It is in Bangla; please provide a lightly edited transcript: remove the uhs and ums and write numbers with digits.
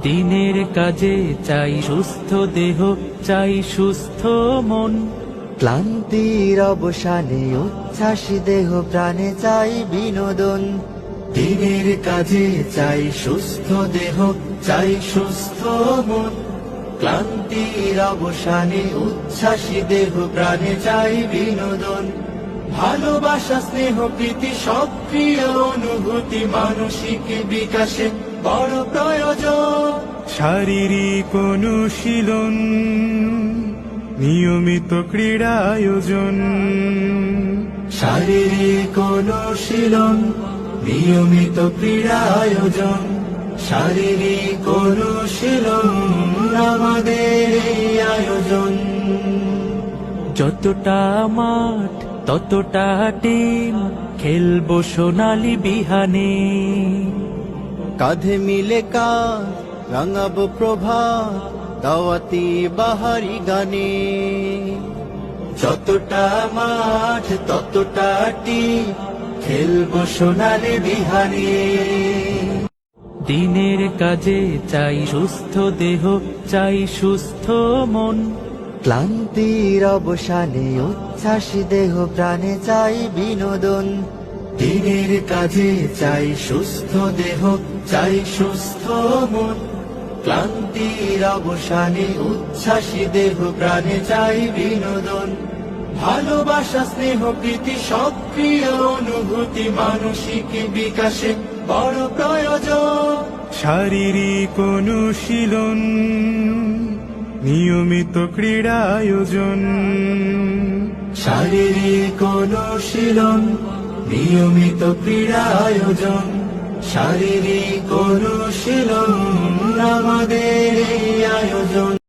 দিনের কাজে চাই সুস্থ দেহ, চাই সুস্থ মন। ক্লান্তির অবসানে উচ্ছ্বাসী দেহ প্রাণে চাই বিনোদন। দিনের কাজে চাই সুস্থ দেহ, চাই সুস্থ মন। ক্লান্তির অবসানে উচ্ছ্বাসী দেহ প্রাণে চাই বিনোদন। ভালোবাসা, স্নেহ, প্রীতি, সক্রিয় অনুভূতি মানসিক বিকাশে বড় প্রয়োজন। শারীরিক অনুশীলন, নিয়মিত ক্রীড়া আয়োজন। শারীরিক অনুশীলন, নিয়মিত ক্রীড়া আয়োজন। শারীরিক অনুশীলন আমাদের এই আয়োজন। যতটা মাঠ ততটা টিম, খেলবো সোনালী বিহানে। কাঁধে মিলে কাঁধ রাঙাবো প্রভাত দাওয়াতি বাহারি গানে। যতটা মাঠ ততটা টিম, খেলবো সোনালী বিহানে। দিনের কাজে চাই সুস্থ দেহ, চাই সুস্থ মন। ক্লান্তির অবসানে উচ্ছ্বাসী দেহ প্রাণে চাই বিনোদন। দিনের কাজে চাই সুস্থ দেহ, চাই সুস্থ মন। ক্লান্তির অবসানে উচ্ছ্বাসী দেহ প্রাণে চাই বিনোদন। ভালোবাসা, স্নেহ, প্রীতি, সক্রিয় অনুভূতি মানসিক বিকাশে বড় প্রয়োজন। শারীরিক অনুশীলন, নিয়মিত ক্রীড়া আয়োজন। শারীরিক অনুশীলন, নিয়মিত ক্রীড়া আয়োজন। শারীরিক অনুশীলন আমাদের এই আয়োজন।